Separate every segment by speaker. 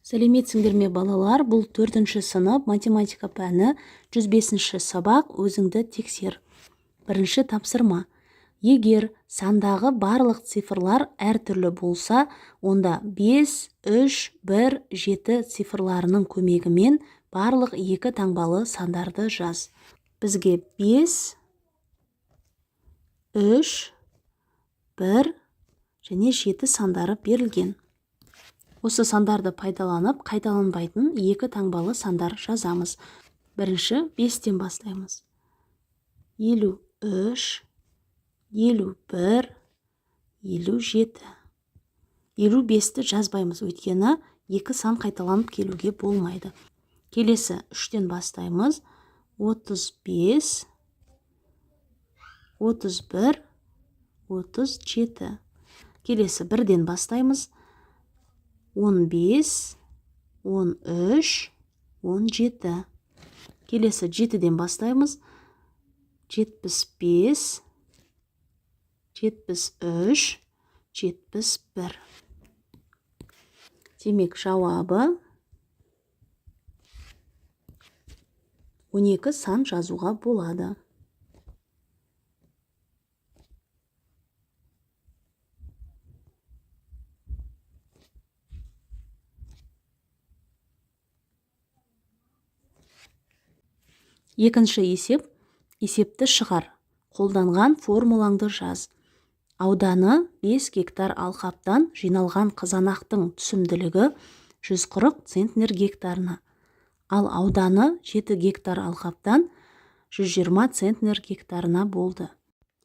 Speaker 1: Сәлеметсіңдер ме балалар, бұл 4-ші сынып математика пәні 105-ші сабақ, өзіңді тексер. Бірінші тапсырма. Егер сандағы барлық цифрлар әртүрлі болса, онда 5, 3, 1, 7 цифрларының көмегімен барлық екі таңбалы сандарды жаз. Бізге 5, 3, 1 және 7 сандары берілген. Осы сандарды пайдаланып, қайталанбайтын екі таңбалы сандар жазамыз. Бірінші 5-тен бастаймыз. 53, 51, 57. 55-ті жазбаймыз, өйткені екі сан қайталанып келуге болмайды. Келесі 3-тен бастаймыз. 35, 31, 37. Келесі 1-ден бастаймыз. 15, 13, 17. Келесі 7-ден бастаймыз. 75, 73, 71. Демек, жауабы 12 сан жазуға болады. Екінші есеп. Есепті шығар. Қолданған формулаңды жаз. Ауданы 5 гектар алқаптан жиналған қызанақтың түсімділігі 140 центнер гектарына. Ал ауданы 7 гектар алқаптан 120 центнер гектарына болды.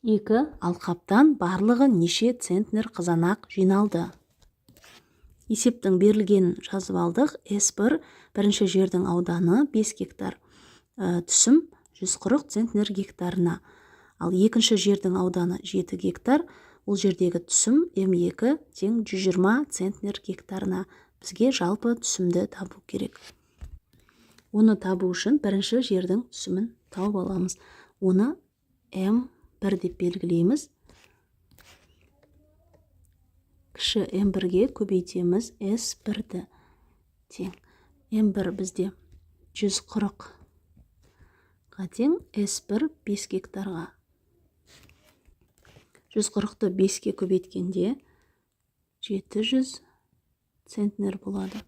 Speaker 1: Екі алқаптан барлығы неше центнер қызанақ жиналды? Есептің берілгенін жазып алдық. S1 бірінші жердің ауданы 5 гектар. Түсім 140 центнер гектарына. Ал екінші жердің ауданы 7 гектар. Ол жердегі түсім М2 тең 120 центнер гектарына. Бізге жалпы түсімді табу керек. Оны табу үшін бірінші жердің түсімін тауып аламыз. Оны М1 деп белгілейміз. Кіші М1-ге көбейтеміз S1-ді. Тең М1 бізде 140 тең S1 5 гектарға. 140-ты 5-ке көбейткенде 700 центнер болады.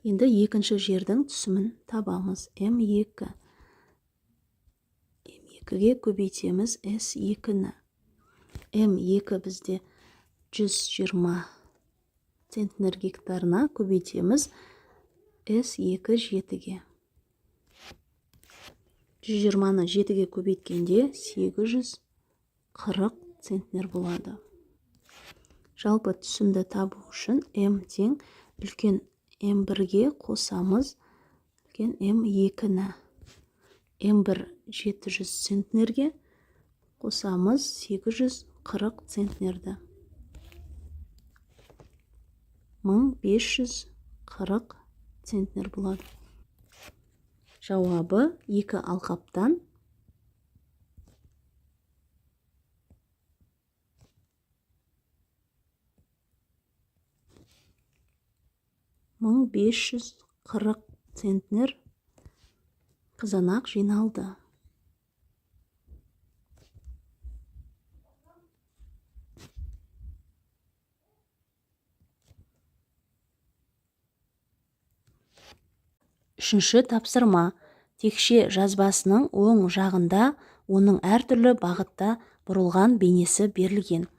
Speaker 1: Енді екінші жердің түсімін табамыз. М2. М2-ге көбейтеміз S2-ні. М2 бізде 120 центнер гектарына, көбейтеміз S2 7-ге. 120-ны 7-ге көбейткенде 840 центнер болады. Жалпы түсімді табу үшін М тең үлкен М1-ге қосамыз үлкен М2-ні. М1 700 центнерге қосамыз 840 центнерді. 1540 центнер болады. Жауабы екі алқаптан 1540 центнер қызанақ жиналды. Үшінші тапсырма. Текше жазбасының оң жағында оның әртүрлі бағытта бұрылған бейнесі берілген.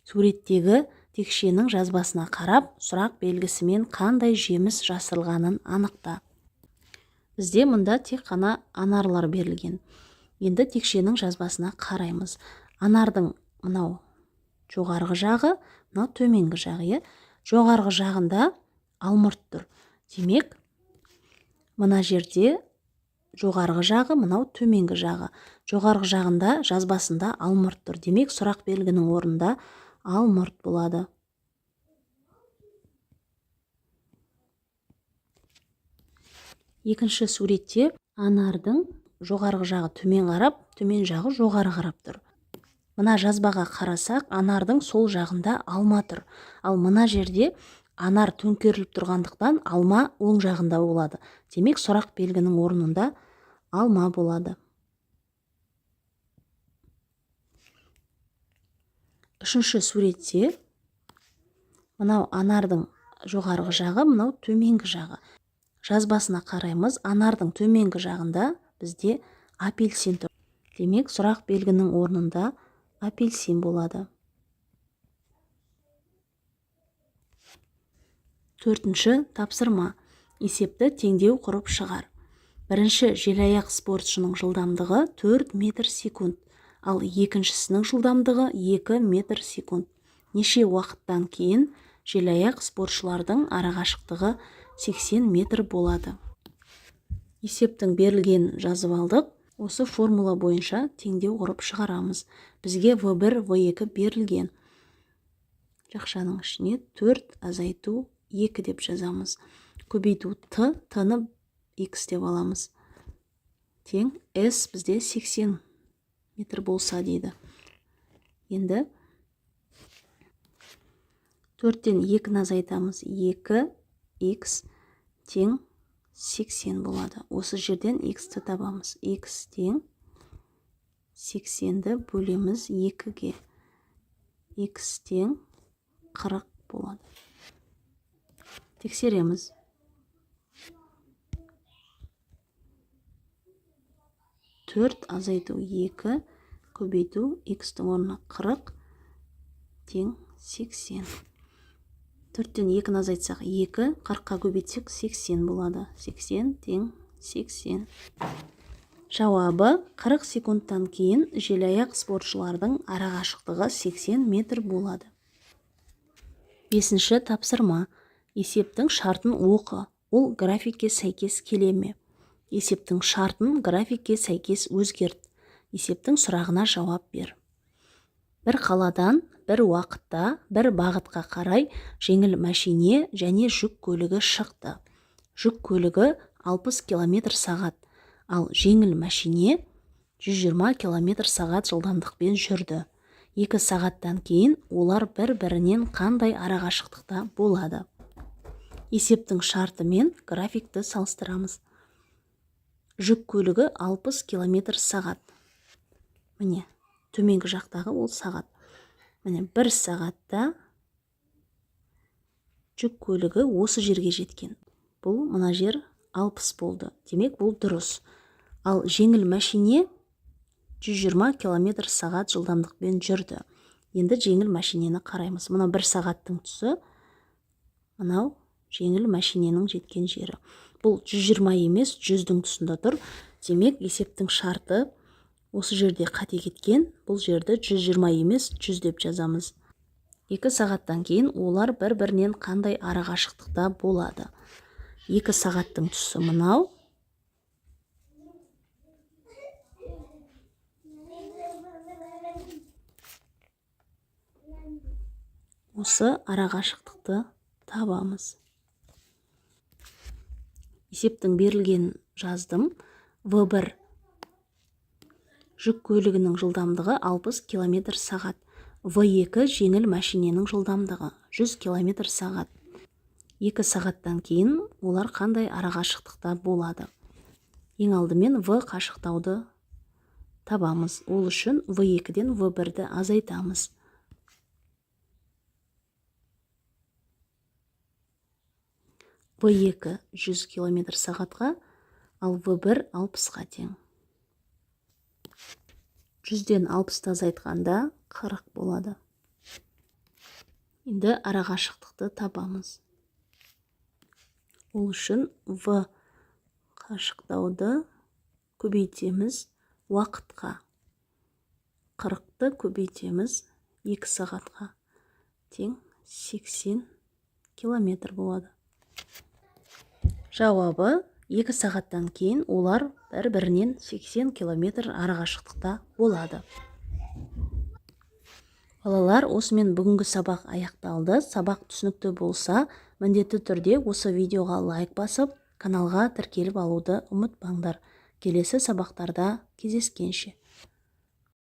Speaker 1: Суреттегі текшенің жазбасына қарап, сұрақ белгісімен қандай жеміс жасырылғанын анықта. Бізде мұнда тек қана анарлар берілген. Енді текшенің жазбасына қараймыз. Анардың мынау жоғарғы жағы, мынау төменгі жағы. Жоғарғы жағында алмұрт тұр. Демек, мына жерде жоғарғы жағы, мынау төменгі жағы. Жоғарғы жағында жазбасында алмұрт тұр. Демек, сұрақ белгінің орнында алмұрт болады. Екінші суретте анардың жоғарғы жағы төмен қарап, төмен жағы жоғары қарап тұр. Мына жазбаға қарасақ, анардың сол жағында алма тұр. Ал мына жерде анар төңкеріліп тұрғандықтан алма оң жағында болады. Демек сұрақ белгінің орнында алма болады. Үшінші суретте мынау анардың жоғарғы жағы, мынау төменгі жағы. Жазбасына қараймыз, анардың төменгі жағында бізде апельсин тұр. Демек сұрақ белгінің орнында апельсин болады. Төртінші тапсырма. Есепті теңдеу құрып шығар. Бірінші желаяқ спортшының жылдамдығы 4 метр секунд, ал екіншісінің жылдамдығы 2 метр секунд. Неше уақыттан кейін желаяқ спортшылардың арақашықтығы 80 метр болады. Есептің берілгенін жазып алдық. Осы формула бойынша теңдеу құрып шығарамыз. Бізге V1, V2 берілген. Жақшаның ішіне 4 азайту 2 деп жазамыз. Көбейту Т, Т-ны X деп аламыз. Тең S бізде 80 метр болса дейді. Енді 4-тен 2-ні азайтамыз. 2X тең 80 болады. Осы жерден X-ті табамыз. X тең 80-ді бөлеміз 2-ге. X тең 40 болады. Тексереміз. Төрт азайту 2 көбейту X-тің орнына 40 тең 80. 4-тен 2-ні азайтсақ 2, 40-қа көбейтсек 80 болады. 80 тең 80. Жауабы 40 секундтан кейін желаяқ спортшылардың арақашықтығы 80 метр болады. Бесінші тапсырма. Есептің шартын оқы. Ол графикке сәйкес келе ме? Есептің шартын графикке сәйкес өзгерт. Есептің сұрағына жауап бер. Бір қаладан бір уақытта бір бағытқа қарай жеңіл мәшине және жүк көлігі шықты. Жүк көлігі 60 км сағат, ал жеңіл мәшине 120 км сағат жылдамдықпен жүрді. 2 сағаттан кейін олар бір-бірінен қандай арақашықтықта болады? Есептің шарты мен графикті салыстырамыз. Жүк көлігі 60 км сағат. Міне, төменгі жақтағы ол сағат. Міне, 1 сағатта жүк көлігі осы жерге жеткен. Бұл мына жер 60 болды. Демек, бұл дұрыс. Ал жеңіл мәшине 120 км сағат жылдамдықпен жүрді. Енді жеңіл мәшинені қараймыз. Мына 1 сағаттың тұсы, мынау жеңіл мәшиненің жеткен жері. Бұл 120 емес, 100-дің тұсында тұр. Демек, есептің шарты осы жерде қате кеткен. Бұл жерді 120 емес, 100 деп жазамыз. 2 сағаттан кейін олар бір-бірінен қандай арақашықтықта болады? 2 сағаттың тұсы мынау. Осы арақашықтықты табамыз. Есептің берілгенін жаздым. V1 жүк көлігінің жылдамдығы 60 км сағат. V2 жеңіл мәшиненің жылдамдығы 100 км сағат. 2 сағаттан кейін олар қандай арақашықтықта болады? Ең алдымен V қашықтауды табамыз. Ол үшін V2-ден V1-ді азайтамыз. V2 100 км сағатқа, ал V1 60-ға тең. 100-ден 60-ты азайтқанда 40 болады. Енді арақашықтықты табамыз. Ол үшін V қашықтауды көбейтеміз уақытқа. 40-ты көбейтеміз 2 сағатқа. Тең 80 км болады. Жауабы 2 сағаттан кейін олар бір-бірінен 80 км арақашықтықта болады. Балалар, осымен бүгінгі сабақ аяқталды. Сабақ түсінікті болса, міндетті түрде осы видеоға лайк басып, каналға тіркеліп алуды ұмытпаңдар. Келесі сабақтарда кездескенше.